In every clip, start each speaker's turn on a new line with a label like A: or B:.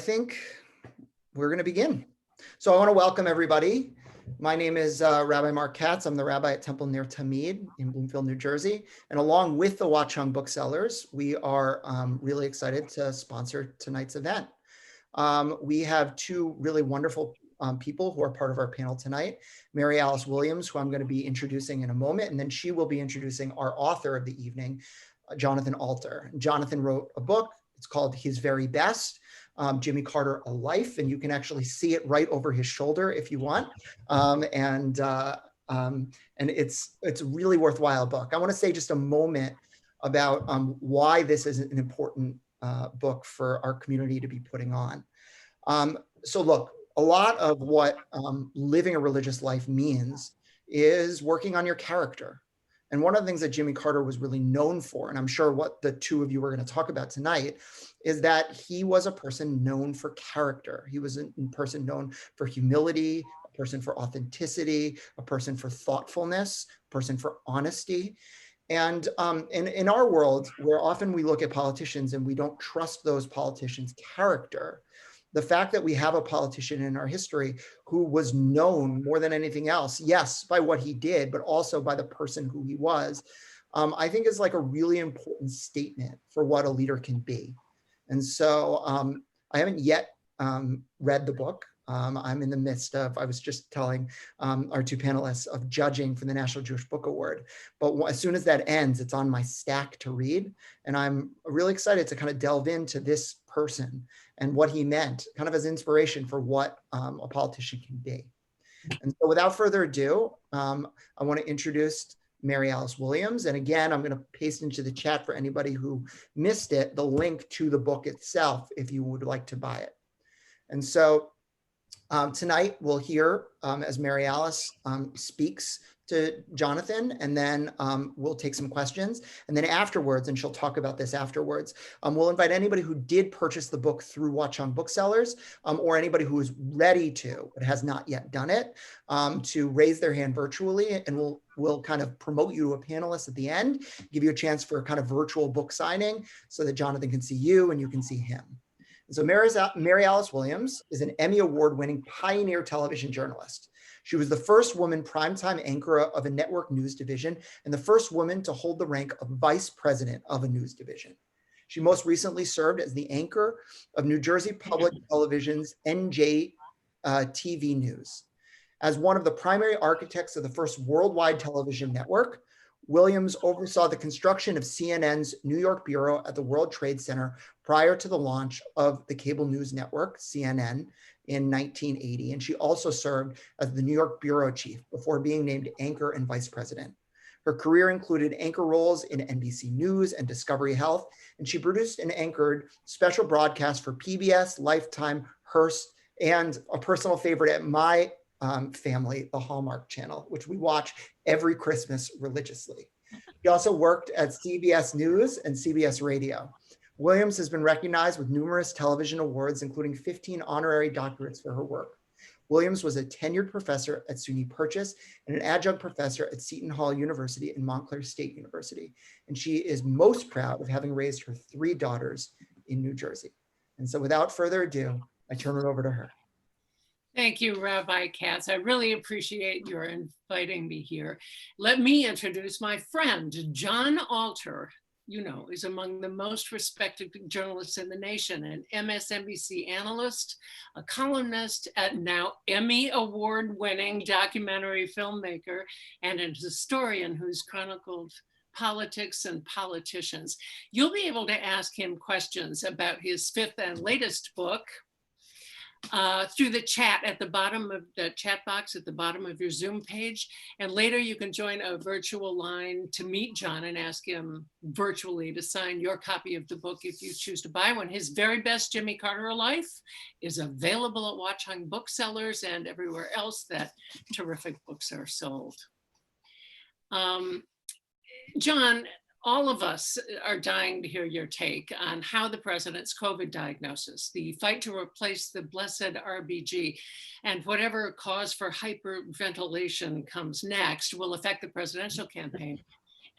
A: I think we're going to begin. So I want to welcome everybody. My name is Rabbi Mark Katz. I'm the rabbi at Temple Ner Tamid in Bloomfield, New Jersey. And along with the Watchung Booksellers, we are really excited to sponsor tonight's event. We have two really wonderful people who are part of our panel tonight. Mary Alice Williams, who I'm going to be introducing in a moment, and then she will be introducing our author of the evening, Jonathan Alter. Jonathan wrote a book. It's called His Very Best. Jimmy Carter, A Life, and you can actually see it right over his shoulder if you want. And it's a really worthwhile book. I want to say just a moment about why this is an important book for our community to be putting on. So look, a lot of what living a religious life means is working on your character. And one of the things that Jimmy Carter was really known for, and I'm sure what the two of you are going to talk about tonight, is that he was a person known for character. He was a person known for humility, a person for authenticity, a person for thoughtfulness, a person for honesty. And in our world, where often we look at politicians and we don't trust those politicians' character, the fact that we have a politician in our history who was known more than anything else, yes, by what he did, but also by the person who he was, I think is like a really important statement for what a leader can be. And so I haven't yet read the book. I'm in the midst of, I was just telling our two panelists, of judging for the National Jewish Book Award. But as soon as that ends, it's on my stack to read. And I'm really excited to kind of delve into this person and what he meant, kind of as inspiration for what a politician can be. And so without further ado, I want to introduce Mary Alice Williams. And again, I'm going to paste into the chat for anybody who missed it, the link to the book itself, if you would like to buy it. And so tonight we'll hear as Mary Alice speaks to Jonathan, and then we'll take some questions. And then afterwards, and she'll talk about this afterwards, we'll invite anybody who did purchase the book through Watchung Booksellers, or anybody who is ready to, but has not yet done it, to raise their hand virtually, and we'll kind of promote you to a panelist at the end, give you a chance for a kind of virtual book signing so that Jonathan can see you and you can see him. So Mary Alice Williams is an Emmy Award-winning pioneer television journalist. She was the first woman primetime anchor of a network news division and the first woman to hold the rank of vice president of a news division. She most recently served as the anchor of New Jersey Public Television's NJ TV News. As one of the primary architects of the first worldwide television network, Williams oversaw the construction of CNN's New York bureau at the World Trade Center prior to the launch of the cable news network, CNN, in 1980. And she also served as the New York bureau chief before being named anchor and vice president. Her career included anchor roles in NBC News and Discovery Health, and she produced and anchored special broadcasts for PBS, Lifetime, Hearst, and a personal favorite at my family, the Hallmark Channel, which we watch every Christmas religiously. She also worked at CBS News and CBS Radio. Williams has been recognized with numerous television awards, including 15 honorary doctorates for her work. Williams was a tenured professor at SUNY Purchase and an adjunct professor at Seton Hall University and Montclair State University. And she is most proud of having raised her 3 daughters in New Jersey. And so without further ado, I turn it over to her.
B: Thank you, Rabbi Katz. I really appreciate your inviting me here. Let me introduce my friend, John Alter. You know, is among the most respected journalists in the nation, an MSNBC analyst, a columnist, and now Emmy Award-winning documentary filmmaker, and an historian who's chronicled politics and politicians. You'll be able to ask him questions about his 5th and latest book, through the chat at the bottom of the chat box at the bottom of your Zoom page. And later you can join a virtual line to meet John and ask him virtually to sign your copy of the book if you choose to buy one. His Very Best, Jimmy Carter, A Life, is available at Watchung Booksellers and everywhere else that terrific books are sold. John, all of us are dying to hear your take on how the president's COVID diagnosis, the fight to replace the blessed RBG, and whatever cause for hyperventilation comes next will affect the presidential campaign.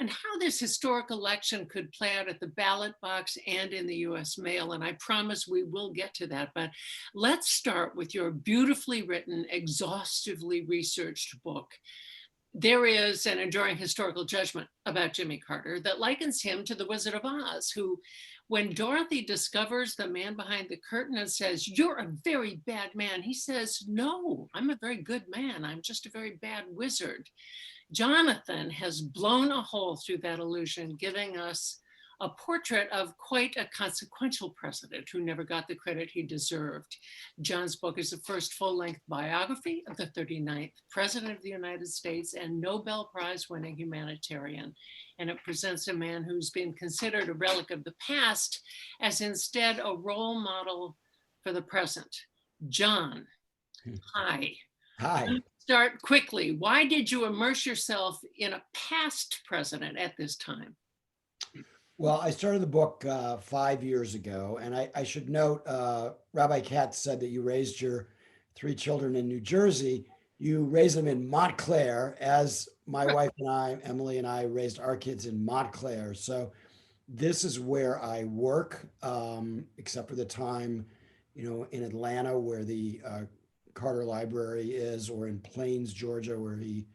B: and how this historic election could play out at the ballot box and in the US mail. And I promise we will get to that. But let's start with your beautifully written, exhaustively researched book. There is an enduring historical judgment about Jimmy Carter that likens him to the Wizard of Oz, who, when Dorothy discovers the man behind the curtain and says, "You're a very bad man," he says, "No, I'm a very good man. I'm just a very bad wizard." Jonathan has blown a hole through that illusion, giving us a portrait of quite a consequential president who never got the credit he deserved. John's book is the first full-length biography of the 39th President of the United States and Nobel Prize-winning humanitarian. And it presents a man who's been considered a relic of the past as instead a role model for the present. John, hi.
C: Hi.
B: Start quickly. Why did you immerse yourself in a past president at this time?
C: Well, I started the book 5 years ago, and I should note, Rabbi Katz said that you raised your 3 children in New Jersey. You raised them in Montclair, as my wife and I, Emily and I, raised our kids in Montclair. So this is where I work, except for the time, in Atlanta, where the Carter Library is, or in Plains, Georgia, where he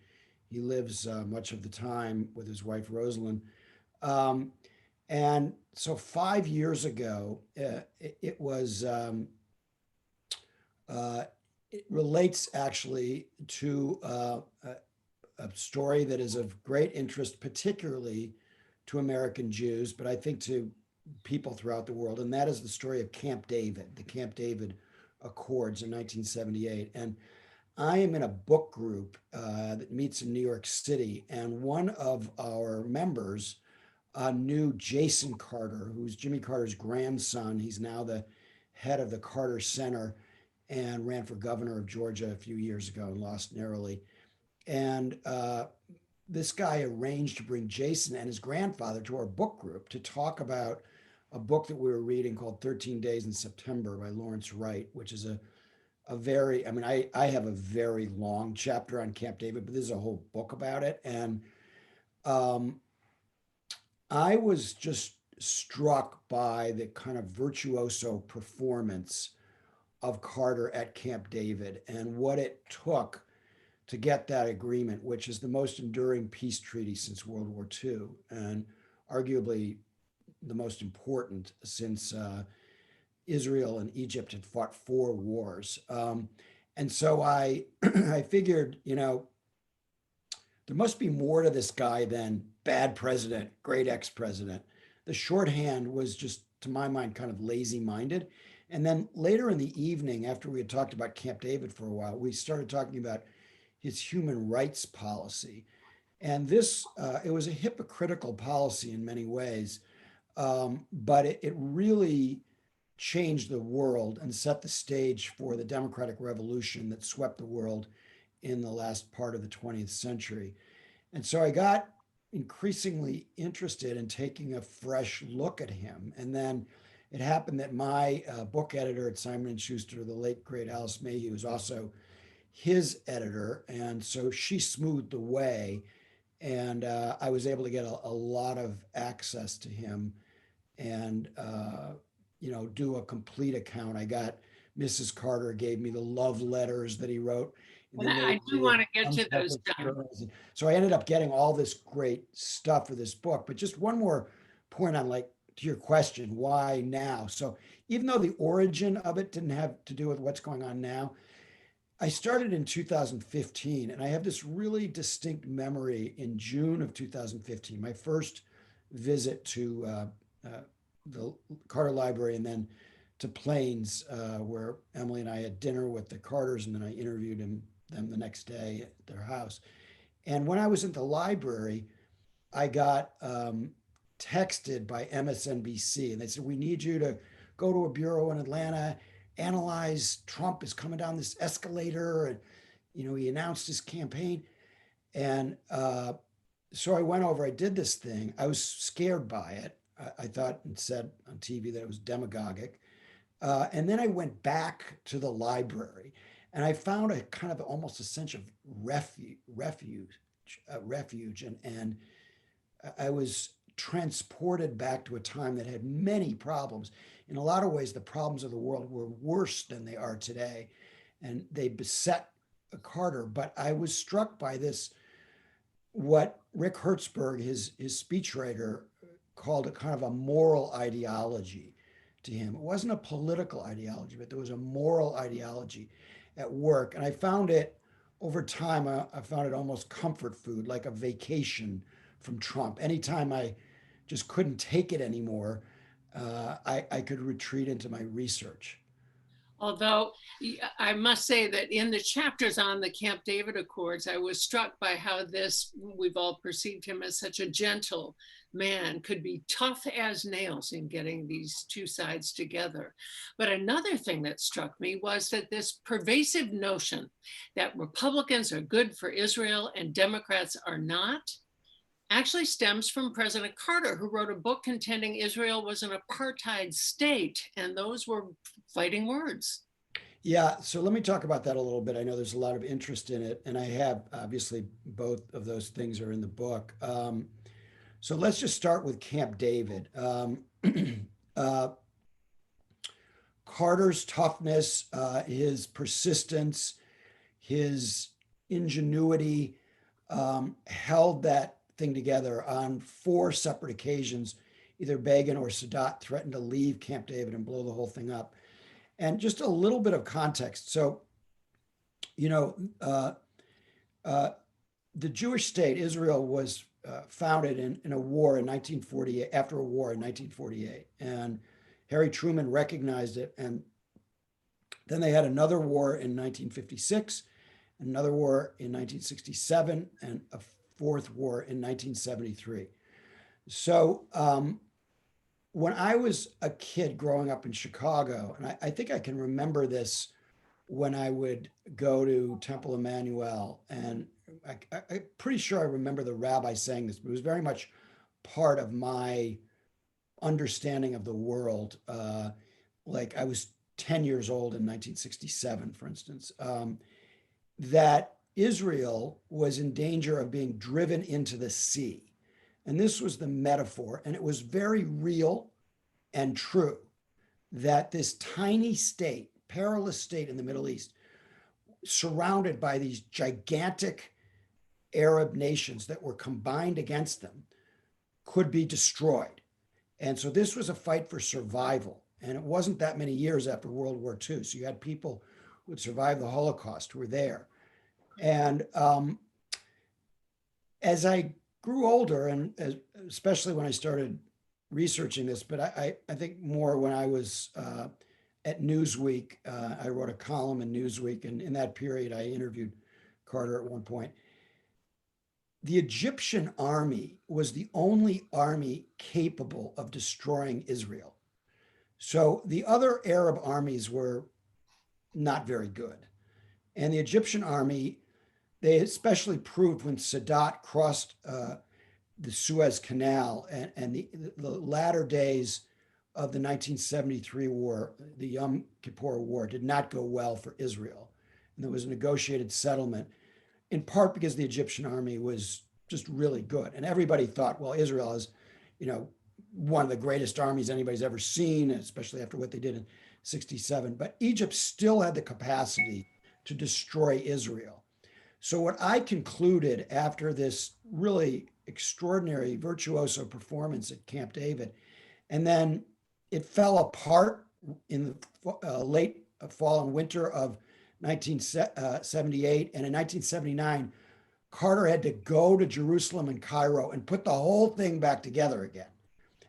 C: lives much of the time with his wife, Rosalind. And so 5 years ago, it was, it relates actually to a story that is of great interest, particularly to American Jews, but I think to people throughout the world. And that is the story of Camp David, the Camp David Accords in 1978. And I am in a book group that meets in New York City. And one of our members knew Jason Carter, who's Jimmy Carter's grandson. He's now the head of the Carter Center and ran for governor of Georgia a few years ago and lost narrowly. And this guy arranged to bring Jason and his grandfather to our book group to talk about a book that we were reading called 13 Days in September by Lawrence Wright, which is a very, I have a very long chapter on Camp David, but this is a whole book about it. And I was just struck by the kind of virtuoso performance of Carter at Camp David and what it took to get that agreement, which is the most enduring peace treaty since World War II, and arguably the most important since Israel and Egypt had fought 4 wars. And so I figured, there must be more to this guy than bad president, great ex-president. The shorthand was just, to my mind, kind of lazy-minded. And then later in the evening, after we had talked about Camp David for a while, we started talking about his human rights policy. And this, it was a hypocritical policy in many ways, but it really changed the world and set the stage for the democratic revolution that swept the world in the last part of the 20th century. And so I got increasingly interested in taking a fresh look at him. And then it happened that my book editor at Simon & Schuster, the late, great Alice Mayhew, was also his editor. And so she smoothed the way. And I was able to get a lot of access to him and, do a complete account. I got Mrs. Carter gave me the love letters that he wrote.
B: And I do want to get to those, John.
C: So I ended up getting all this great stuff for this book. But just one more point on, to your question, why now? So even though the origin of it didn't have to do with what's going on now, I started in 2015, and I have this really distinct memory in June of 2015, my first visit to the Carter Library and then to Plains, where Emily and I had dinner with the Carters, and then I interviewed them the next day at their house. And when I was at the library, I got texted by MSNBC, and they said, "We need you to go to a bureau in Atlanta, analyze Trump is coming down this escalator, and he announced his campaign." And so I went over, I did this thing. I was scared by it. I thought it said on TV that it was demagogic. And then I went back to the library, and I found a kind of almost a sense of refuge. And I was transported back to a time that had many problems. In a lot of ways, the problems of the world were worse than they are today, and they beset Carter. But I was struck by this, what Rick Hertzberg, his speechwriter, called a kind of a moral ideology to him. It wasn't a political ideology, but there was a moral ideology at work. And I found it over time, I found it almost comfort food, like a vacation from Trump. Anytime I just couldn't take it anymore, I could retreat into my research.
B: Although I must say that in the chapters on the Camp David Accords, I was struck by how this, we've all perceived him as such a gentle man, could be tough as nails in getting these two sides together. But another thing that struck me was that this pervasive notion that Republicans are good for Israel and Democrats are not actually stems from President Carter, who wrote a book contending Israel was an apartheid state, and those were fighting words.
C: Yeah, so let me talk about that a little bit. I know there's a lot of interest in it, and I have, obviously, both of those things are in the book. So let's just start with Camp David. uh, Carter's toughness, his persistence, his ingenuity held that thing together. On 4 separate occasions, either Begin or Sadat threatened to leave Camp David and blow the whole thing up. And just a little bit of context. So, you know, the Jewish state, Israel, was founded in a war in 1948, after a war in 1948. And Harry Truman recognized it. And then they had another war in 1956, another war in 1967, and a 4th war in 1973. So when I was a kid growing up in Chicago, and I think I can remember this when I would go to Temple Emmanuel, and I'm pretty sure I remember the rabbi saying this, but it was very much part of my understanding of the world. Like I was 10 years old in 1967, for instance, that Israel was in danger of being driven into the sea. And this was the metaphor, and it was very real and true, that this tiny state, perilous state in the Middle East, surrounded by these gigantic Arab nations that were combined against them, could be destroyed. And so this was a fight for survival. And it wasn't that many years after World War II. So you had people who had survived the Holocaust who were there. And as I grew older, and especially when I started researching this, but I think more when I was at Newsweek, I wrote a column in Newsweek, and in that period, I interviewed Carter at one point. The Egyptian army was the only army capable of destroying Israel. So the other Arab armies were not very good. And the Egyptian army, they especially proved when Sadat crossed the Suez Canal and the latter days of the 1973 war, the Yom Kippur War, did not go well for Israel. And there was a negotiated settlement, in part because the Egyptian army was just really good. And everybody thought, well, Israel is, one of the greatest armies anybody's ever seen, especially after what they did in 67. But Egypt still had the capacity to destroy Israel. So what I concluded after this really extraordinary virtuoso performance at Camp David, and then it fell apart in the late fall and winter of 1978. And in 1979, Carter had to go to Jerusalem and Cairo and put the whole thing back together again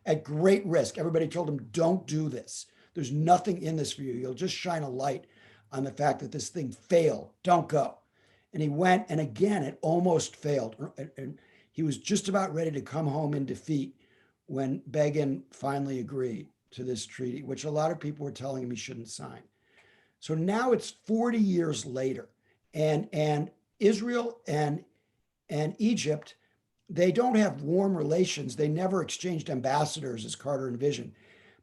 C: at great risk. Everybody told him, don't do this. There's nothing in this for you. You'll just shine a light on the fact that this thing failed. Don't go. And he went, and again, it almost failed. And he was just about ready to come home in defeat when Begin finally agreed to this treaty, which a lot of people were telling him he shouldn't sign. So now it's 40 years later, and Israel and Egypt, they don't have warm relations. They never exchanged ambassadors as Carter envisioned,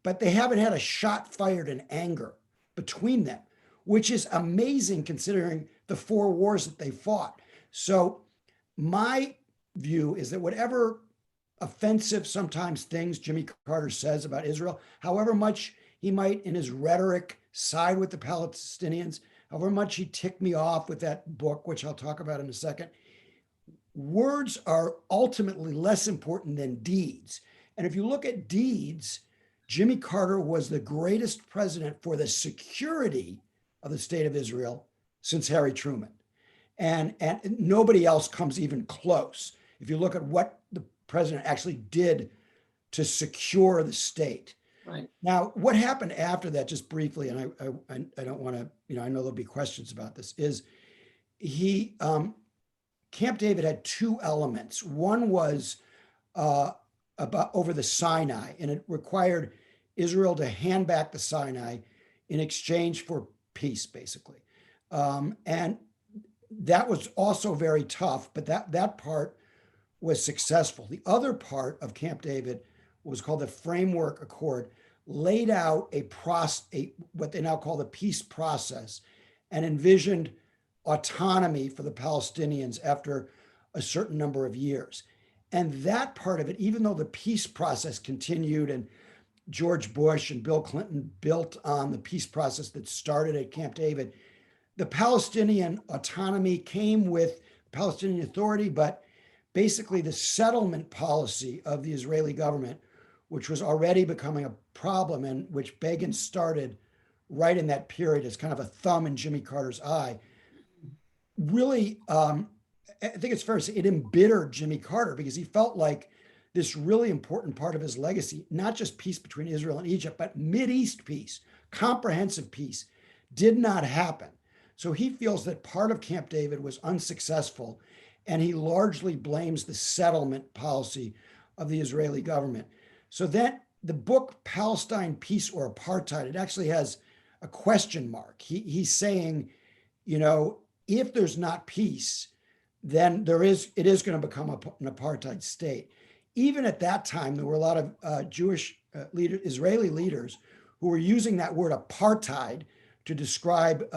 C: but they haven't had a shot fired in anger between them, which is amazing considering the 4 wars that they fought. So my view is that whatever offensive sometimes things Jimmy Carter says about Israel, however much he might in his rhetoric side with the Palestinians, however much he ticked me off with that book, which I'll talk about in a second, words are ultimately less important than deeds. And if you look at deeds, Jimmy Carter was the greatest president for the security of the state of Israel since Harry Truman. And nobody else comes even close. If you look at what the president actually did to secure the state.
B: Right.
C: Now, what happened after that, just briefly, and I don't want to, I know there'll be questions about this, is he, Camp David had two elements. One was about over the Sinai, and it required Israel to hand back the Sinai in exchange for peace, basically. And that was also very tough, but that part was successful. The other part of Camp David was called the Framework Accord, laid out what they now call the peace process, and envisioned autonomy for the Palestinians after a certain number of years. And that part of it, even though the peace process continued and George Bush and Bill Clinton built on the peace process that started at Camp David, the Palestinian autonomy came with Palestinian Authority, but basically the settlement policy of the Israeli government, which was already becoming a problem and which Begin started right in that period as kind of a thumb in Jimmy Carter's eye, really, I think it's fair to say it embittered Jimmy Carter because he felt like this really important part of his legacy, not just peace between Israel and Egypt, but Mideast peace, comprehensive peace, did not happen. So he feels that part of Camp David was unsuccessful, and he largely blames the settlement policy of the Israeli government. So that the book Palestine, Peace or Apartheid, it actually has a question mark. He's saying, if there's not peace, then it is going to become an apartheid state. Even at that time, there were a lot of Jewish Israeli leaders who were using that word apartheid to describe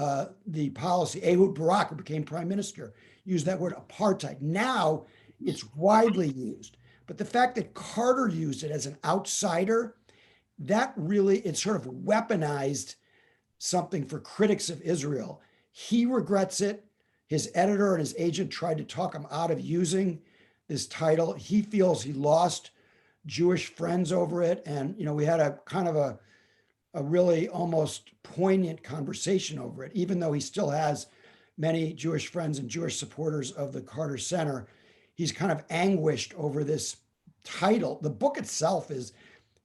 C: the policy. Ehud Barak, who became prime minister, used that word apartheid. Now it's widely used. But the fact that Carter used it as an outsider, that really, it sort of weaponized something for critics of Israel. He regrets it. His editor and his agent tried to talk him out of using this title. He feels he lost Jewish friends over it. And, we had a kind of a really almost poignant conversation over it, even though he still has many Jewish friends and Jewish supporters of the Carter Center. He's kind of anguished over this title. The book itself is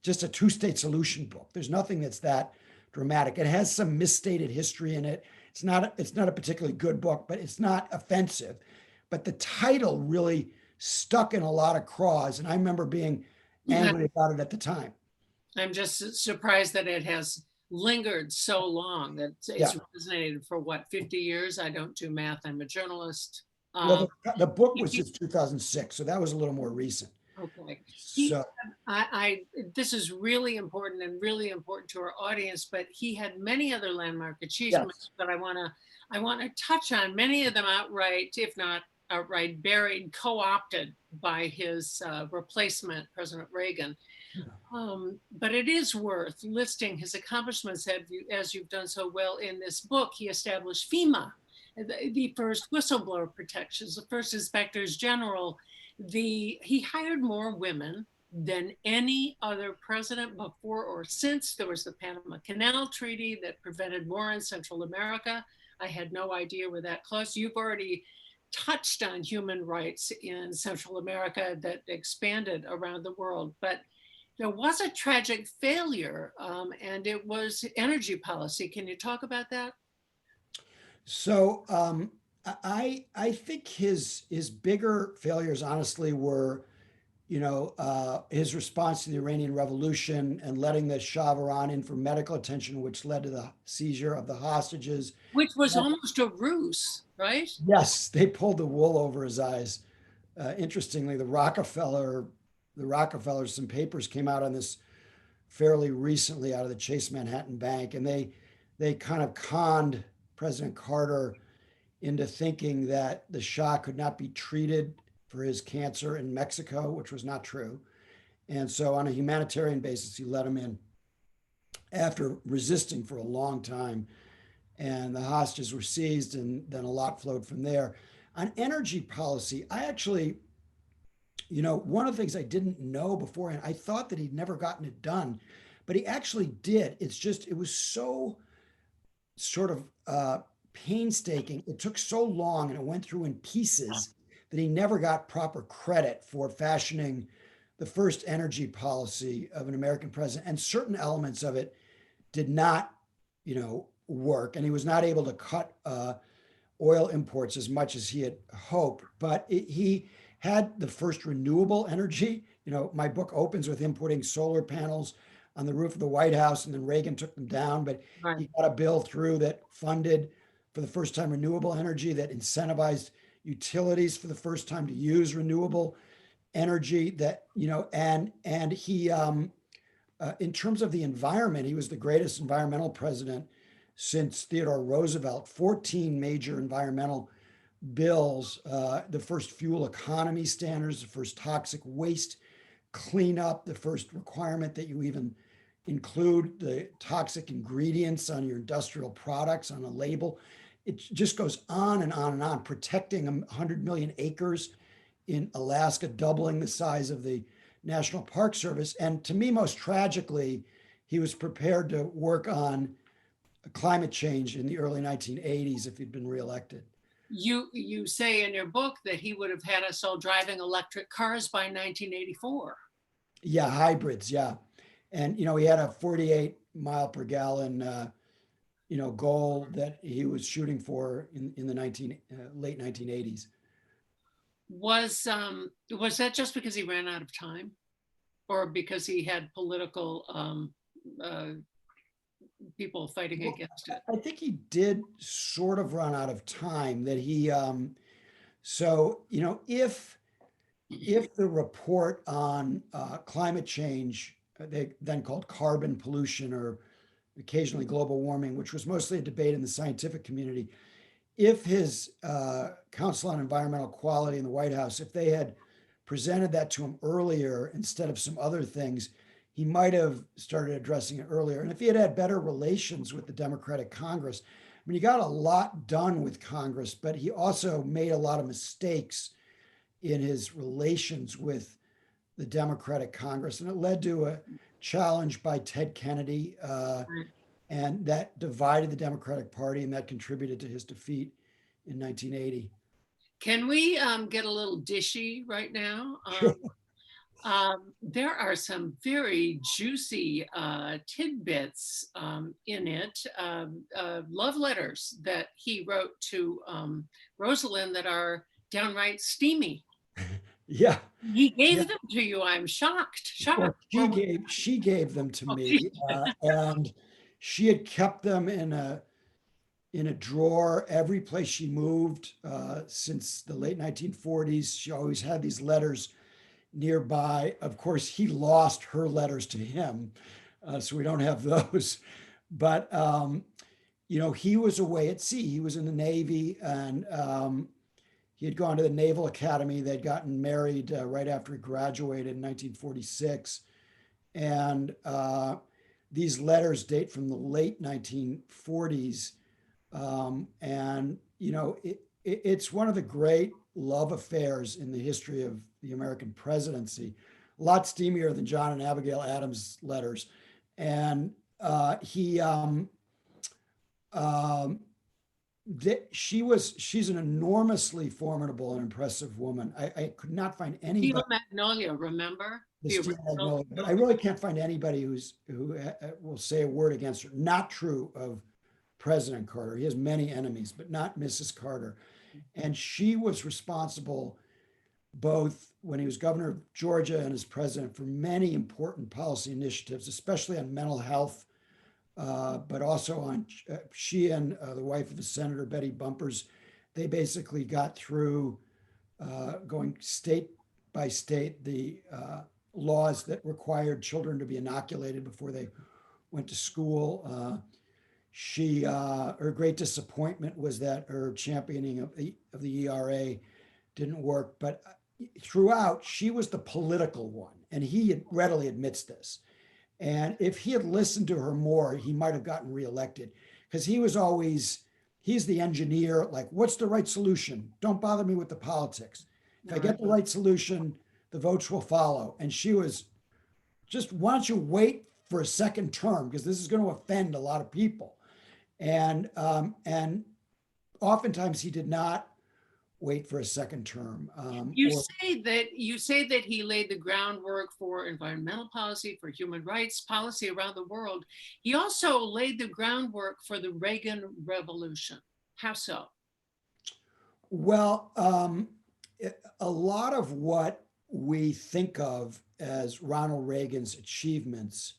C: just a two-state solution book. There's nothing that's that dramatic. It has some misstated history in it. It's not a particularly good book, but it's not offensive. But the title really stuck in a lot of craws, and I remember being angry about it at the time.
B: I'm just surprised that it has lingered so long. That it's resonated for 50 years? I don't do math. I'm a journalist.
C: Well, the book was just 2006, so that was a little more recent.
B: Okay.
C: So
B: This is really important and really important to our audience, but he had many other landmark achievements that I want to touch on, many of them outright, if not outright buried, co-opted by his replacement, President Reagan. But it is worth listing his accomplishments as you've done so well in this book. He established FEMA, the first whistleblower protections, the first inspectors general. He hired more women than any other president before or since. There was the Panama Canal Treaty that prevented war in Central America. I had no idea we're that close. You've already touched on human rights in Central America that expanded around the world, but there was a tragic failure, and it was energy policy. Can you talk about that?
C: So I think his bigger failures, honestly, were, his response to the Iranian Revolution and letting the Shah of Iran in for medical attention, which led to the seizure of the hostages.
B: Which was almost a ruse, right?
C: Yes, they pulled the wool over his eyes. Interestingly, the Rockefellers, some papers came out on this fairly recently out of the Chase Manhattan Bank, and they kind of conned President Carter into thinking that the Shah could not be treated for his cancer in Mexico, which was not true. And so on a humanitarian basis, he let him in after resisting for a long time. And the hostages were seized, and then a lot flowed from there. On energy policy, I actually, one of the things I didn't know beforehand, I thought that he'd never gotten it done, but he actually did. It's just, it was so sort of painstaking. It took so long and it went through in pieces that he never got proper credit for fashioning the first energy policy of an American president. And certain elements of it did not, work. And he was not able to cut oil imports as much as he had hoped. But he had the first renewable energy. My book opens with him putting solar panels on the roof of the White House, and then Reagan took them down. But
B: Right.
C: he got a bill through that funded for the first time renewable energy, that incentivized utilities for the first time to use renewable energy. That and he, in terms of the environment, he was the greatest environmental president since Theodore Roosevelt. 14 major environmental bills, the first fuel economy standards, the first toxic waste cleanup, the first requirement that you even include the toxic ingredients on your industrial products on a label. It just goes on and on and on. Protecting 100 million acres in Alaska, doubling the size of the National Park Service. And to me, most tragically, he was prepared to work on climate change in the early 1980s if he'd been reelected.
B: You say in your book that he would have had us all driving electric cars by 1984.
C: Yeah, hybrids, yeah. And, he had a 48 mile per gallon, goal that he was shooting for in the late 1980s.
B: Was that just because he ran out of time, or because he had political people fighting against it?
C: I think he did sort of run out of time. That he, so if the report on climate change, they then called carbon pollution or occasionally global warming, which was mostly a debate in the scientific community, if his Council on Environmental Quality in the White House, if they had presented that to him earlier instead of some other things, he might have started addressing it earlier. And if he had had better relations with the Democratic Congress, I mean, he got a lot done with Congress, but he also made a lot of mistakes in his relations with the Democratic Congress. And it led to a challenge by Ted Kennedy, and that divided the Democratic Party, and that contributed to his defeat in 1980.
B: Can we get a little dishy right now? There are some very juicy tidbits in it, love letters that he wrote to Rosalind that are downright steamy.
C: Yeah.
B: He gave them to you. I'm shocked.
C: Well, she gave them to me, and she had kept them in a drawer every place she moved since the late 1940s. She always had these letters nearby. Of course, he lost her letters to him, so we don't have those. But he was away at sea. He was in the Navy, and he had gone to the Naval Academy. They'd gotten married right after he graduated in 1946. And these letters date from the late 1940s. It's one of the great love affairs in the history of the American presidency, a lot steamier than John and Abigail Adams' letters. And she's an enormously formidable and impressive woman. I could not find anybody.
B: Steel Magnolia, remember?
C: Steel Magnolia, but I really can't find anybody who will say a word against her. Not true of President Carter. He has many enemies, but not Mrs. Carter. And she was responsible, both when he was governor of Georgia and as president, for many important policy initiatives, especially on mental health, but also on she and the wife of the senator, Betty Bumpers. They basically got through going state by state the laws that required children to be inoculated before they went to school. Her great disappointment was that her championing of the ERA didn't work. But throughout, she was the political one, and he readily admits this. And if he had listened to her more, he might have gotten reelected, because he was always, he's the engineer, like, what's the right solution? Don't bother me with the politics. If I get the right solution, the votes will follow. And she was just, why don't you wait for a second term? Because this is going to offend a lot of people. And oftentimes he did not wait for a second term.
B: You say that he laid the groundwork for environmental policy, for human rights policy around the world. He also laid the groundwork for the Reagan Revolution. How so?
C: Well, a lot of what we think of as Ronald Reagan's achievements,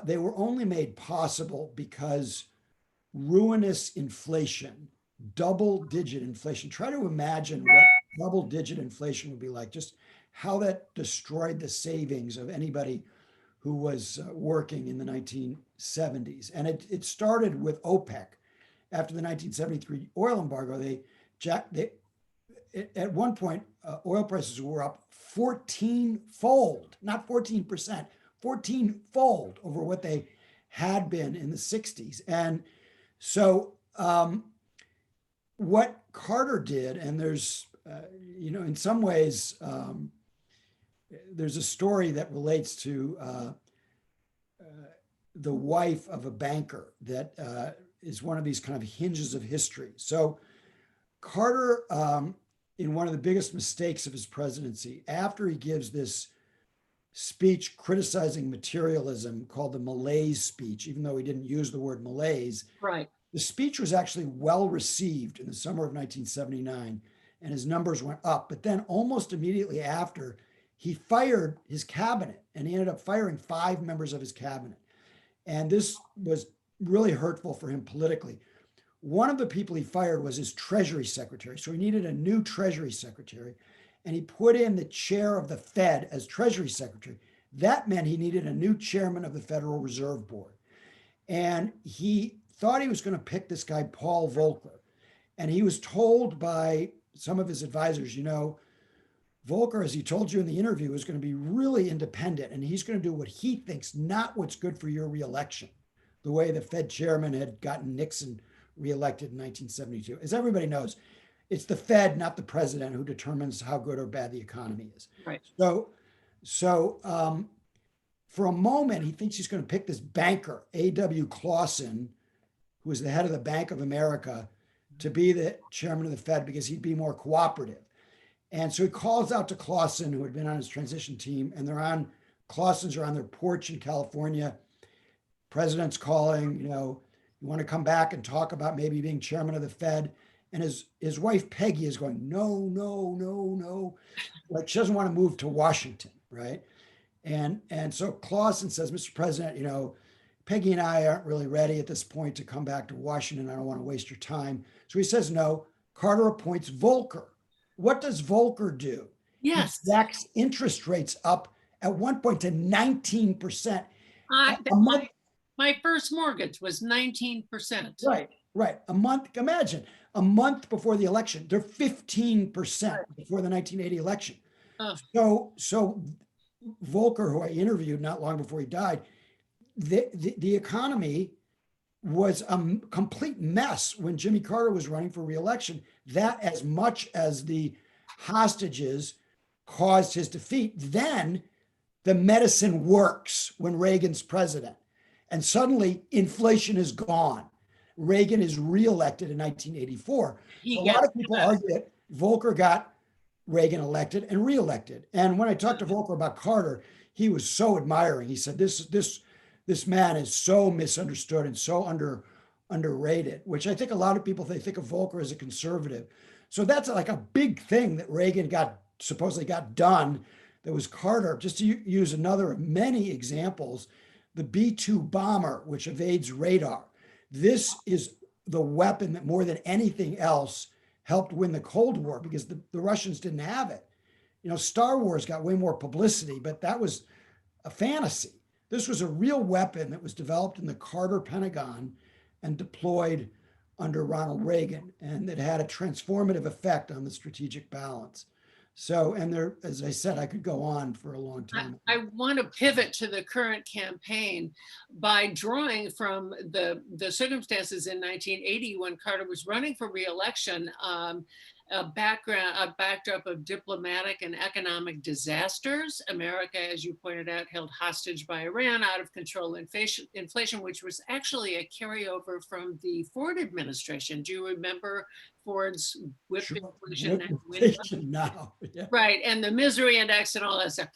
C: they were only made possible because ruinous inflation, double-digit inflation. Try to imagine what double-digit inflation would be like, just how that destroyed the savings of anybody who was working in the 1970s. And it started with OPEC. After the 1973 oil embargo, at one point, oil prices were up 14-fold, not 14%, 14-fold over what they had been in the 60s. And so what Carter did, and there's, in some ways, there's a story that relates to the wife of a banker that is one of these kind of hinges of history. So Carter, in one of the biggest mistakes of his presidency, after he gives this speech criticizing materialism called the Malaise speech, even though he didn't use the word malaise,
B: right.
C: The speech was actually well received in the summer of 1979, and his numbers went up. But then almost immediately after, he fired his cabinet, and he ended up firing 5 members of his cabinet. And this was really hurtful for him politically. One of the people he fired was his Treasury Secretary. So he needed a new Treasury Secretary, and he put in the chair of the Fed as Treasury Secretary. That meant he needed a new chairman of the Federal Reserve Board. And he thought he was going to pick this guy, Paul Volcker. And he was told by some of his advisors, Volcker, as he told you in the interview, is going to be really independent, and he's going to do what he thinks, not what's good for your reelection, the way the Fed chairman had gotten Nixon reelected in 1972. As everybody knows, it's the Fed, not the president, who determines how good or bad the economy is.
B: Right.
C: So for a moment, he thinks he's going to pick this banker, A.W. Clausen, who was the head of the Bank of America, to be the chairman of the Fed because he'd be more cooperative. And so he calls out to Clausen, who had been on his transition team, and Clausens are on their porch in California. President's calling, you want to come back and talk about maybe being chairman of the Fed. And his wife, Peggy, is going, no, no, no, no. Like, she doesn't want to move to Washington, right? And so Clausen says, Mr. President, Peggy and I aren't really ready at this point to come back to Washington. I don't want to waste your time. So he says no. Carter appoints Volcker. What does Volcker do?
B: Yes.
C: He jacks interest rates up at one point to 19%.
B: My first mortgage was 19%.
C: Right. A month, imagine, a month before the election, they're 15% before the 1980 election. So Volcker, who I interviewed not long before he died, the economy was a complete mess when Jimmy Carter was running for re-election. That, as much as the hostages caused his defeat, then the medicine works when Reagan's president. And suddenly inflation is gone. Reagan is re-elected in 1984. A lot of people argue that Volcker got Reagan elected and re-elected. And when I talked to Volcker about Carter, he was so admiring. He said, this man is so misunderstood and so underrated, which I think a lot of people, they think of Volcker as a conservative. So that's like a big thing that Reagan supposedly got done. That was Carter. Just to use another of many examples, the B-2 bomber, which evades radar. This is the weapon that more than anything else helped win the Cold War, because the Russians didn't have it. Star Wars got way more publicity, but that was a fantasy. This was a real weapon that was developed in the Carter Pentagon and deployed under Ronald Reagan, and that had a transformative effect on the strategic balance. So, and there, as I said, I could go on for a long
B: I,
C: time.
B: I want to pivot to the current campaign by drawing from the circumstances in 1980 when Carter was running for re-election, a backdrop of diplomatic and economic disasters. America, as you pointed out, held hostage by Iran, out of control inflation, which was actually a carryover from the Ford administration. Do you remember Ford's whip
C: Sure.
B: inflation?
C: Now, yeah.
B: Right, and the misery index and all that stuff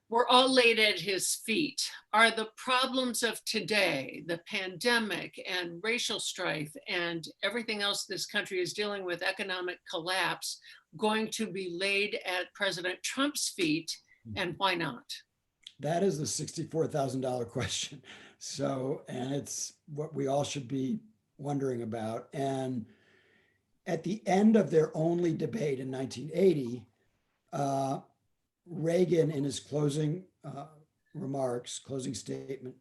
B: were all laid at his feet. Are the problems of today, the pandemic and racial strife and everything else this country is dealing with, economic collapse, going to be laid at President Trump's feet, and why not?
C: That is the $64,000 question. So, and it's what we all should be wondering about. And at the end of their only debate in 1980, Reagan, in his closing remarks, closing statement,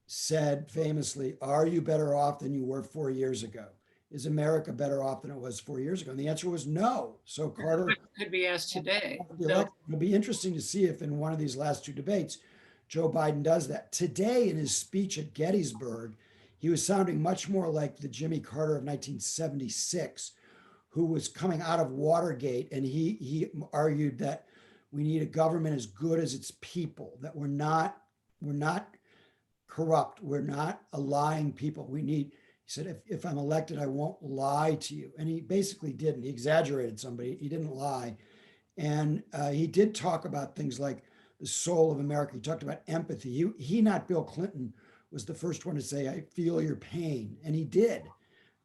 C: said famously, "Are you better off than you were 4 years ago? Is America better off than it was 4 years ago?" And the answer was no. So Carter
B: could be asked today.
C: It'll be interesting to see if in one of these last two debates, Joe Biden does that. Today, in his speech at Gettysburg, he was sounding much more like the Jimmy Carter of 1976, who was coming out of Watergate, and he argued that we need a government as good as its people, that we're not corrupt, we're not a lying people. He said, if I'm elected, I won't lie to you. And he basically didn't. He exaggerated somebody. He didn't lie. And he did talk about things like the soul of America. He talked about empathy. He, not Bill Clinton, was the first one to say, "I feel your pain." And he did.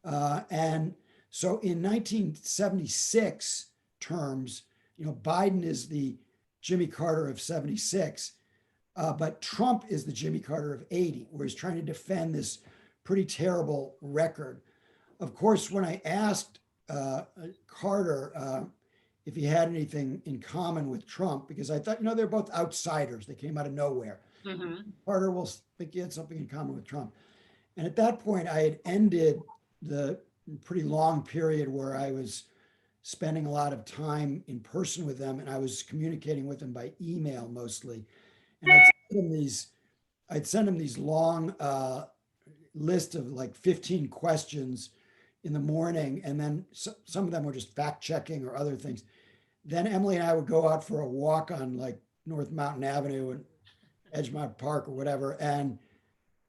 C: And so in 1976 terms, Biden is the Jimmy Carter of 76, but Trump is the Jimmy Carter of 80, where he's trying to defend this pretty terrible record. Of course, when I asked Carter if he had anything in common with Trump, because I thought, they're both outsiders. They came out of nowhere.
B: Mm-hmm.
C: Carter will think he had something in common with Trump. And at that point, I had ended the pretty long period where I was spending a lot of time in person with them, and I was communicating with them by email mostly. And I'd send them these long list of like 15 questions in the morning, and then some of them were just fact checking or other things. Then Emily and I would go out for a walk on like North Mountain Avenue and Edgemont Park or whatever. And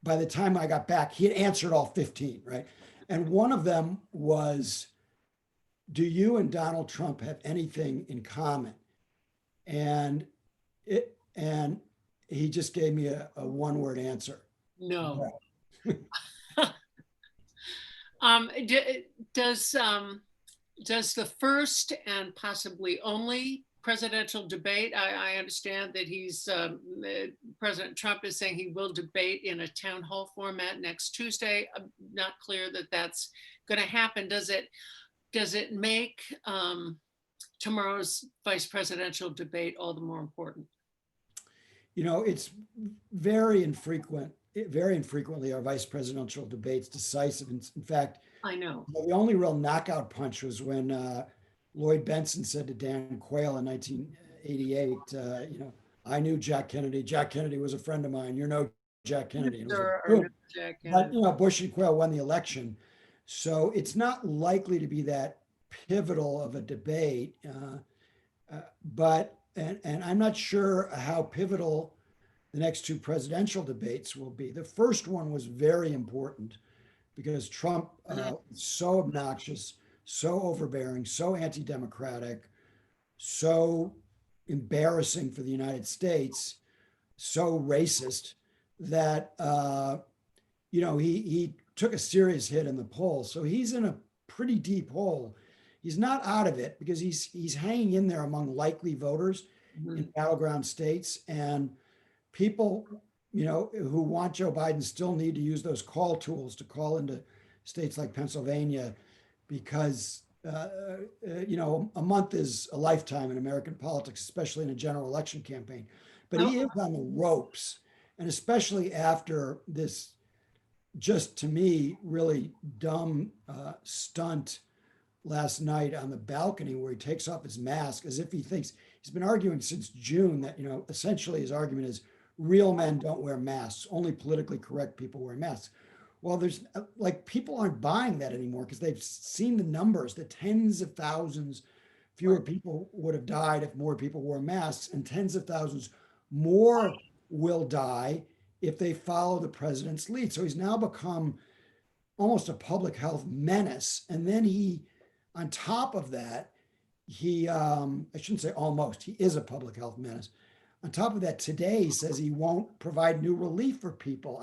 C: by the time I got back, he had answered all 15, right? And one of them was, "Do you and Donald Trump have anything in common?" And he just gave me a one-word answer.
B: No. Does the first and possibly only presidential debate, I understand that President Trump is saying he will debate in a town hall format next Tuesday. I'm not clear that that's going to happen. Does it make tomorrow's vice presidential debate all the more important?
C: It's very infrequently our vice presidential debates decisive. In fact,
B: I know.
C: The only real knockout punch was when Lloyd Benson said to Dan Quayle in 1988, "I knew Jack Kennedy. Jack Kennedy was a friend of mine. You're no Jack Kennedy." And it was like,
B: Jack
C: but Bush and Quayle won the election, so it's not likely to be that pivotal of a debate. But I'm not sure how pivotal the next two presidential debates will be. The first one was very important because Trump was so obnoxious, so overbearing, so anti-democratic, so embarrassing for the United States, so racist that he took a serious hit in the polls. So he's in a pretty deep hole. He's not out of it because he's hanging in there among likely voters in battleground states, and people who want Joe Biden still need to use those call tools to call into states like Pennsylvania, because a month is a lifetime in American politics, especially in a general election campaign. But he is on the ropes, and especially after this, just to me, really dumb stunt last night on the balcony where he takes off his mask as if he thinks he's been arguing since June that, essentially his argument is real men don't wear masks. Only politically correct people wear masks. Well, there's like people aren't buying that anymore because they've seen the numbers, the tens of thousands fewer people would have died if more people wore masks, and tens of thousands more will die if they follow the president's lead. So he's now become almost a public health menace. And then on top of that, I shouldn't say almost, he is a public health menace. On top of that, today he says he won't provide new relief for people.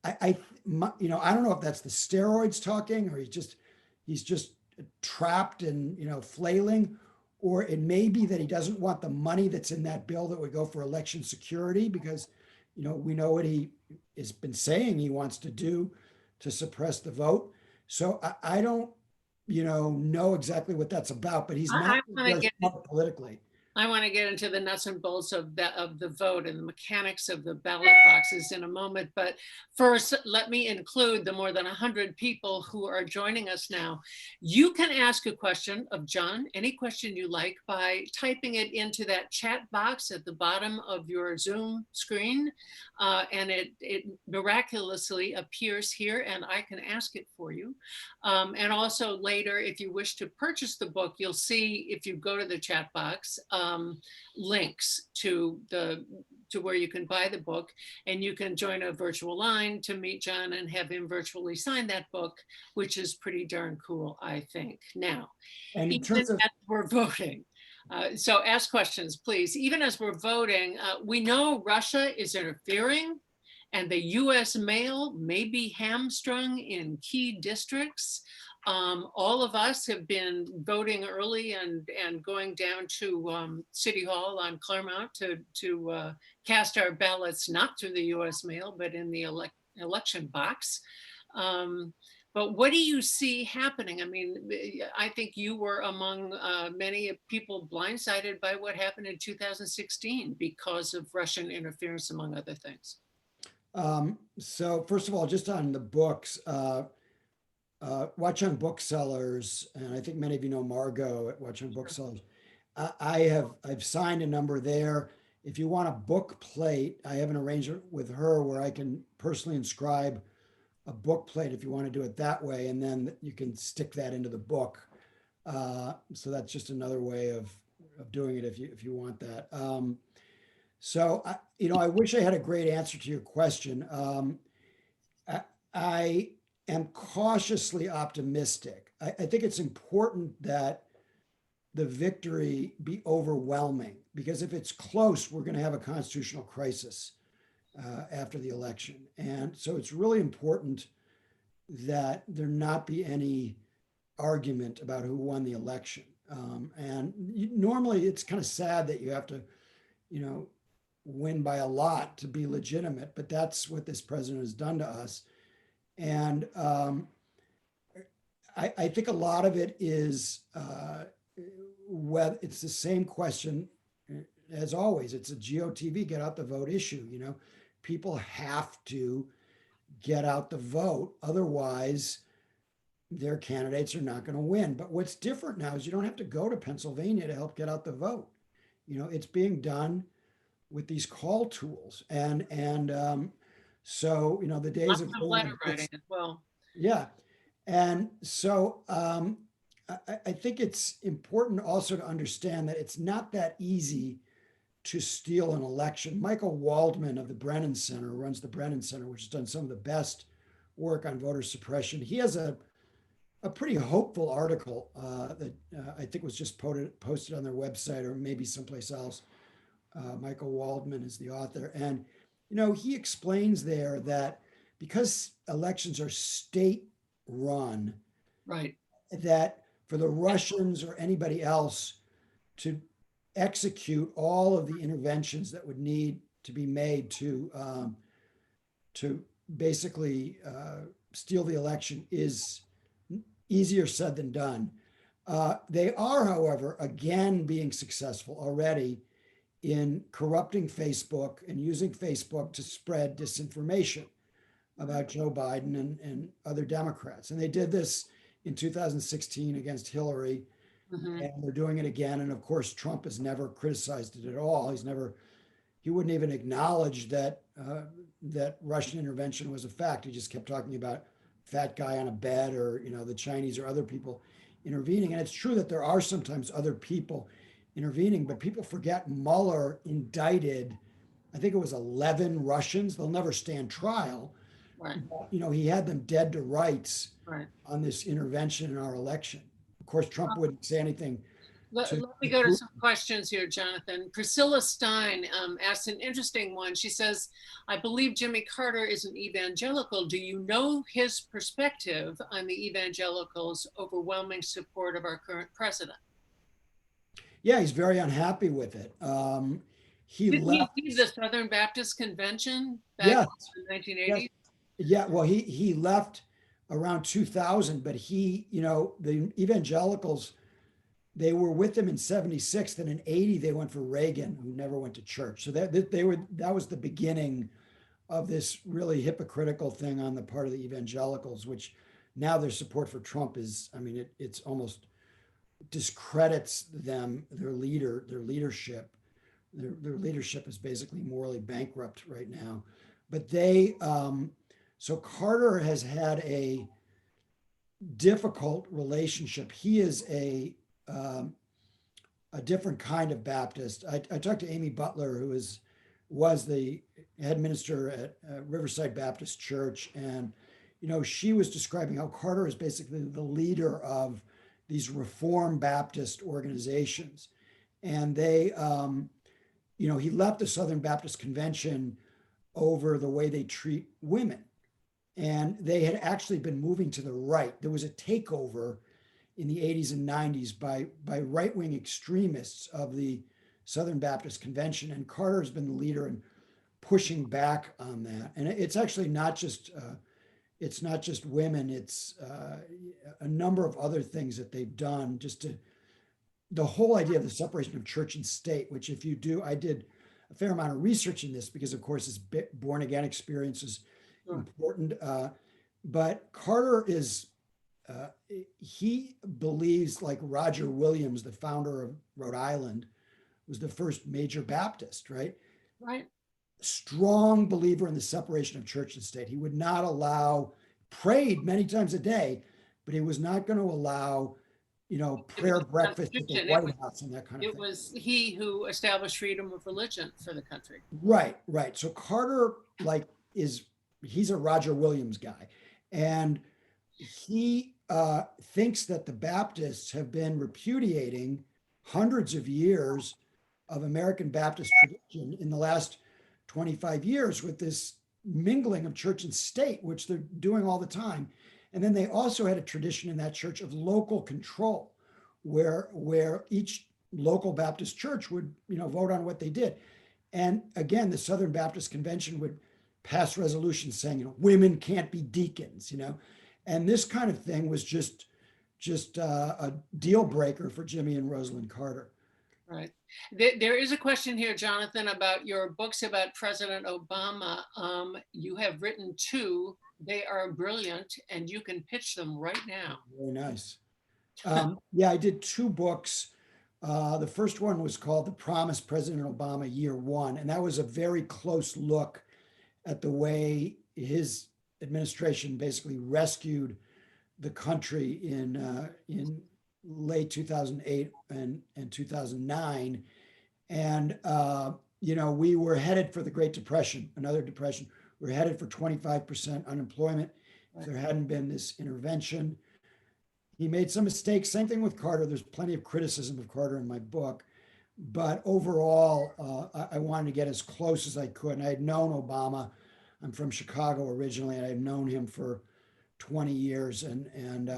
C: I don't know if that's the steroids talking or he's just trapped and, flailing, or it may be that he doesn't want the money that's in that bill that would go for election security because, we know what he has been saying he wants to do to suppress the vote. So I don't, know exactly what that's about, but he's not very smart politically.
B: I want to get into the nuts and bolts of the vote and the mechanics of the ballot boxes in a moment. But first, let me include the more than 100 people who are joining us now. You can ask a question of John, any question you like, by typing it into that chat box at the bottom of your Zoom screen. And it miraculously appears here and I can ask it for you. And also later, if you wish to purchase the book, you'll see if you go to the chat box, links to where you can buy the book, and you can join a virtual line to meet John and have him virtually sign that book, which is pretty darn cool, I think. Now,
C: and in terms of,
B: as we're voting, so ask questions, please. Even as we're voting, we know Russia is interfering and the US mail may be hamstrung in key districts. All of us have been voting early and going down to City Hall on Claremont to cast our ballots, not through the US mail, but in the election box. But what do you see happening? I mean, I think you were among many people blindsided by what happened in 2016 because of Russian interference, among other things.
C: So first of all, just on the books, Watch on Booksellers, and I think many of you know Margot at Watch on Booksellers. I've signed a number there. If you want a book plate, I have an arrangement with her where I can personally inscribe a book plate if you want to do it that way, and then you can stick that into the book. So that's just another way of doing it if you want that. So I wish I had a great answer to your question. I am cautiously optimistic. I think it's important that the victory be overwhelming, because if it's close, we're going to have a constitutional crisis after the election. And so it's really important that there not be any argument about who won the election. Normally it's kind of sad that you have to, win by a lot to be legitimate, but that's what this president has done to us. And I think a lot of it is whether it's the same question as always. It's a GOTV, get out the vote issue. People have to get out the vote, otherwise their candidates are not going to win. But what's different now is you don't have to go to Pennsylvania to help get out the vote. It's being done with these call tools, and so the days of
B: letter writing as well.
C: Yeah, and so I think it's important also to understand that it's not that easy to steal an election. Michael Waldman of the Brennan Center, runs the Brennan Center, which has done some of the best work on voter suppression. He has a pretty hopeful article that I think was just posted on their website or maybe someplace else. Michael Waldman is the author. And, he explains there that because elections are state run,
B: right,
C: that for the Russians or anybody else to execute all of the interventions that would need to be made to basically steal the election is easier said than done. They are, however, again being successful already in corrupting Facebook and using Facebook to spread disinformation about Joe Biden and other Democrats. And they did this in 2016 against Hillary,
B: Mhm.
C: and they're doing it again. And of course, Trump has never criticized it at all. He wouldn't even acknowledge that that Russian intervention was a fact. He just kept talking about fat guy on a bed, or the Chinese or other people intervening. And it's true that there are sometimes other people intervening, but people forget Mueller indicted, I think it was 11 Russians. They'll never stand trial.
B: Right,
C: He had them dead to rights
B: right.
C: on this intervention in our election. Of course, Trump wouldn't say anything
B: Let
C: to
B: me go to some questions here, Jonathan. Priscilla Stein asked an interesting one. She says, I believe Jimmy Carter is an evangelical. Do you know his perspective on the evangelicals' overwhelming support of our current president?
C: Yeah, he's very unhappy with it. He
B: Didn't he
C: left.
B: leave the Southern Baptist Convention back
C: Yes,
B: in the
C: yes,
B: 1980s?
C: yeah. Well, he left around 2000, but the evangelicals, they were with him in 76, and in 80 they went for Reagan, who never went to church. So that was the beginning of this really hypocritical thing on the part of the evangelicals, which now their support for Trump is, I mean, it's almost discredits them, their leadership. Their leadership is basically morally bankrupt right now. But so Carter has had a difficult relationship. He is a different kind of Baptist. I talked to Amy Butler, who was the head minister at Riverside Baptist Church, and she was describing how Carter is basically the leader of these Reform Baptist organizations, and he left the Southern Baptist Convention over the way they treat women, and they had actually been moving to the right. There was a takeover in the 80s and 90s by right-wing extremists of the Southern Baptist Convention, and Carter has been the leader in pushing back on that. And it's actually not just women; it's a number of other things that they've done the whole idea of the separation of church and state. Which, if you do, I did a fair amount of research in this because, of course, his born again experience is important. But Carter is. He believes, like Roger Williams, the founder of Rhode Island, was the first major Baptist, right?
B: Right.
C: Strong believer in the separation of church and state. He would not prayed many times a day, but he was not going to allow, prayer breakfast at the White House and that kind of thing.
B: It was he who established freedom of religion for the country.
C: Right. So Carter, he's a Roger Williams guy. And he thinks that the Baptists have been repudiating hundreds of years of American Baptist tradition in the last 25 years with this mingling of church and state, which they're doing all the time. And then they also had a tradition in that church of local control, where each local Baptist church would, vote on what they did. And again, the Southern Baptist Convention would pass resolutions saying, women can't be deacons, And this kind of thing was just a deal breaker for Jimmy and Rosalind Carter.
B: Right. There is a question here, Jonathan, about your books about President Obama. You have written 2. They are brilliant, and you can pitch them right now.
C: Very nice. Yeah, I did 2 books. The first one was called The Promise, President Obama, Year 1. And that was a very close look at the way his administration basically rescued the country in late 2008 and 2009. And, we were headed for the Great Depression, another depression. We were headed for 25% unemployment if there hadn't been this intervention. He made some mistakes. Same thing with Carter. There's plenty of criticism of Carter in my book. But overall, I wanted to get as close as I could. And I had known Obama. I'm from Chicago originally, and I've known him for 20 years. And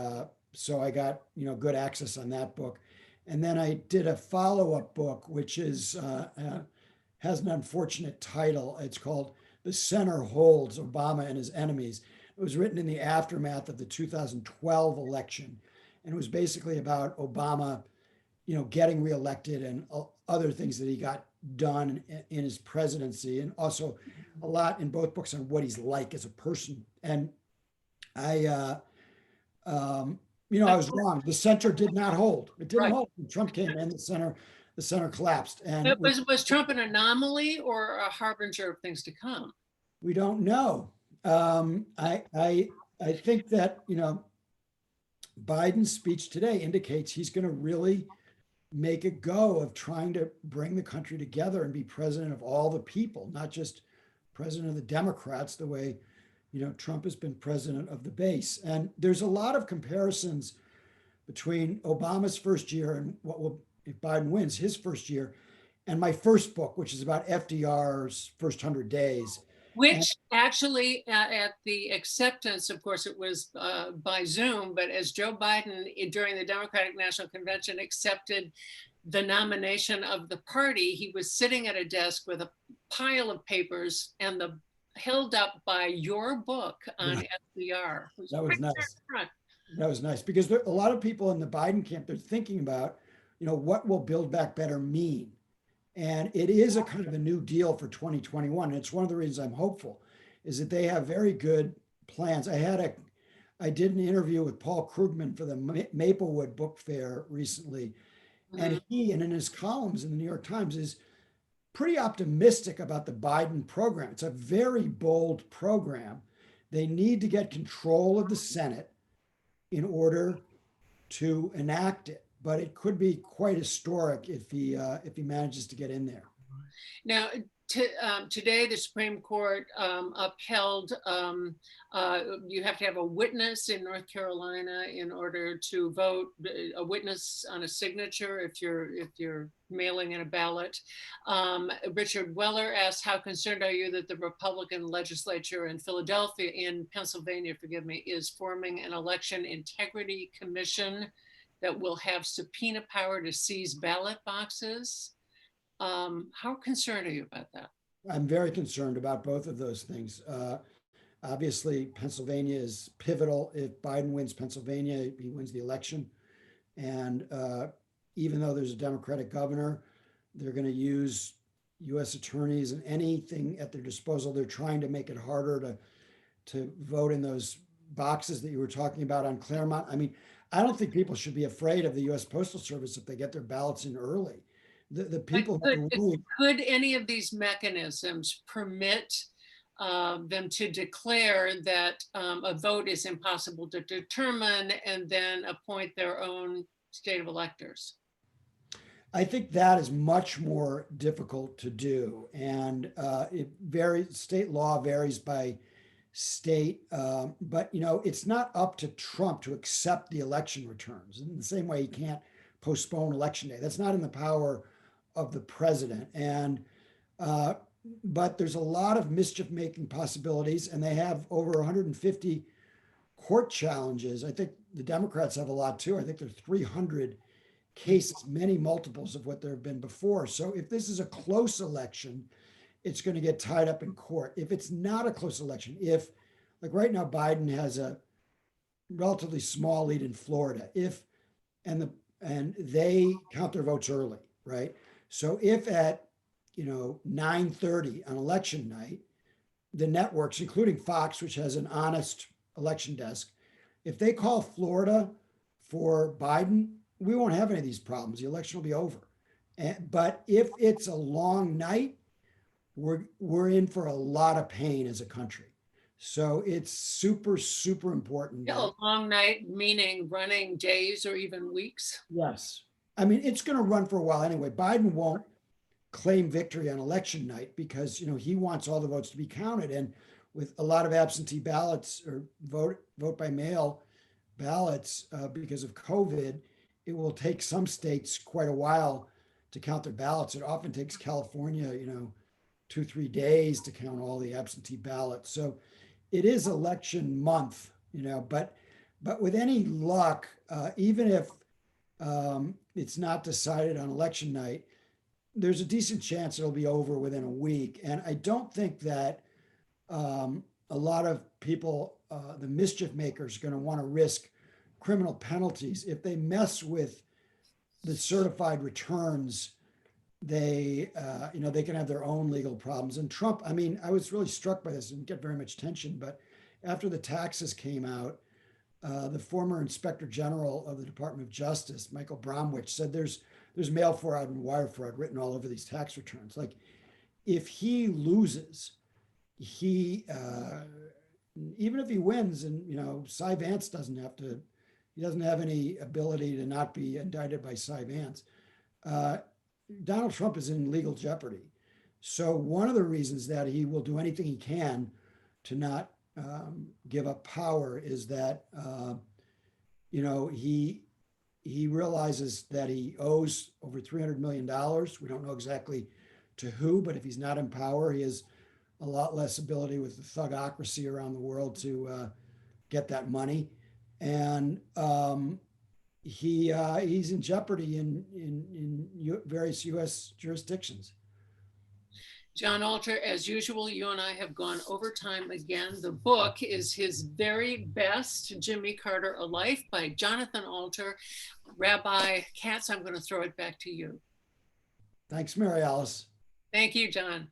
C: so I got, good access on that book. And then I did a follow-up book, which has an unfortunate title. It's called The Center Holds, Obama and His Enemies. It was written in the aftermath of the 2012 election. And it was basically about Obama, getting reelected and other things that he got done in his presidency, and also a lot in both books on what he's like as a person. And I I was wrong. The center did not hold. It didn't
B: Right.
C: hold. When Trump came in, the center collapsed. And
B: Was Trump an anomaly or a harbinger of things to come?
C: we don't know. I think that, Biden's speech today indicates he's going to really make a go of trying to bring the country together and be president of all the people, not just president of the Democrats, the way, Trump has been president of the base. And there's a lot of comparisons between Obama's first year and what will, if Biden wins, his first year, and my first book, which is about FDR's first 100 days.
B: Which actually, at the acceptance, of course, it was by Zoom, but as Joe Biden, during the Democratic National Convention, accepted the nomination of the party, he was sitting at a desk with a pile of papers and held up by your book on FDR.
C: That was nice. That was nice because a lot of people in the Biden camp, they're thinking about, what will Build Back Better mean? And it is a kind of a new deal for 2021. And it's one of the reasons I'm hopeful is that they have very good plans. I did an interview with Paul Krugman for the Maplewood Book Fair recently. And he, and in his columns in the New York Times, is pretty optimistic about the Biden program. It's a very bold program. They need to get control of the Senate in order to enact it. But it could be quite historic if he manages to get in there.
B: Now, today the Supreme Court upheld you have to have a witness in North Carolina in order to vote, a witness on a signature if you're mailing in a ballot. Richard Weller asked, how concerned are you that the Republican legislature in Pennsylvania, forgive me, is forming an election integrity commission that will have subpoena power to seize ballot boxes? How concerned are you about that?
C: I'm very concerned about both of those things. Obviously, Pennsylvania is pivotal. If Biden wins Pennsylvania, he wins the election. And even though there's a Democratic governor, they're going to use U.S. attorneys and anything at their disposal. They're trying to make it harder to vote in those boxes that you were talking about on Claremont. I mean, I don't think people should be afraid of the U.S. Postal Service if they get their ballots in early. The people
B: could any of these mechanisms permit them to declare that a vote is impossible to determine and then appoint their own state of electors?
C: I think that is much more difficult to do, and it varies. State law varies by state, but it's not up to Trump to accept the election returns in the same way he can't postpone election day. That's not in the power of the president. And but there's a lot of mischief making possibilities, and they have over 150 court challenges. I think the Democrats have a lot too. I think there are 300 cases, many multiples of what there have been before. So if this is a close election, it's going to get tied up in court. If it's not a close election, if like right now Biden has a relatively small lead in Florida, and they count their votes early, right? So if at 9:30 on election night, the networks, including Fox, which has an honest election desk, if they call Florida for Biden, we won't have any of these problems. The election will be over. But if it's a long night, we're in for a lot of pain as a country. So it's super, super important.
B: A long night, meaning running days or even weeks?
C: Yes. I mean, it's going to run for a while anyway. Biden won't claim victory on election night because, he wants all the votes to be counted. And with a lot of absentee ballots or vote by mail ballots because of COVID, it will take some states quite a while to count their ballots. It often takes California, 2-3 days to count all the absentee ballots. So it is election month, but with any luck, even if it's not decided on election night, there's a decent chance it'll be over within a week. And I don't think that a lot of people, the mischief makers, are going to want to risk criminal penalties. If they mess with the certified returns, they can have their own legal problems. And Trump, I was really struck by this. Didn't get very much attention, but after the taxes came out, the former Inspector General of the Department of Justice, Michael Bromwich, said there's mail fraud and wire fraud written all over these tax returns. Like, if he loses, he even if he wins, and Cy Vance doesn't have any ability to not be indicted by Cy Vance. Donald Trump is in legal jeopardy. So one of the reasons that he will do anything he can to not give up power is that he realizes that he owes over $300 million. We don't know exactly to who, but if he's not in power, he has a lot less ability with the thugocracy around the world to get that money. And he's in jeopardy in various U.S. jurisdictions.
B: John Alter, as usual, you and I have gone over time again. The book is his very best, Jimmy Carter, A Life, by Jonathan Alter. Rabbi Katz, I'm going to throw it back to you.
C: Thanks, Mary Alice.
B: Thank you, John.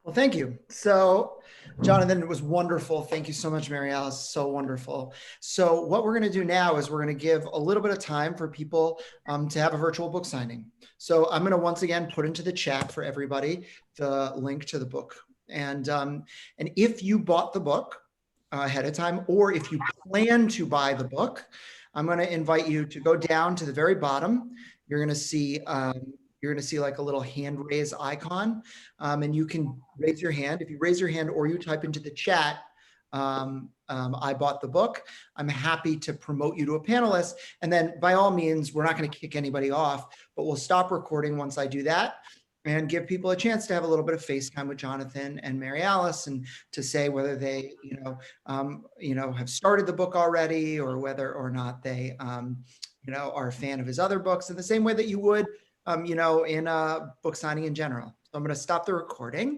A: Well, thank you. So, Jonathan, it was wonderful. Thank you so much, Mary Alice. So wonderful. So what we're going to do now is we're going to give a little bit of time for people to have a virtual book signing. So I'm going to once again put into the chat for everybody the link to the book. And if you bought the book ahead of time, or if you plan to buy the book, I'm going to invite you to go down to the very bottom. You're going to see like a little hand raise icon, and you can raise your hand. If you raise your hand or you type into the chat, I bought the book, I'm happy to promote you to a panelist. And then by all means, we're not going to kick anybody off, but we'll stop recording once I do that and give people a chance to have a little bit of FaceTime with Jonathan and Mary Alice, and to say whether they, have started the book already, or whether or not they, are a fan of his other books, in the same way that you would in a book signing in general. So I'm going to stop the recording.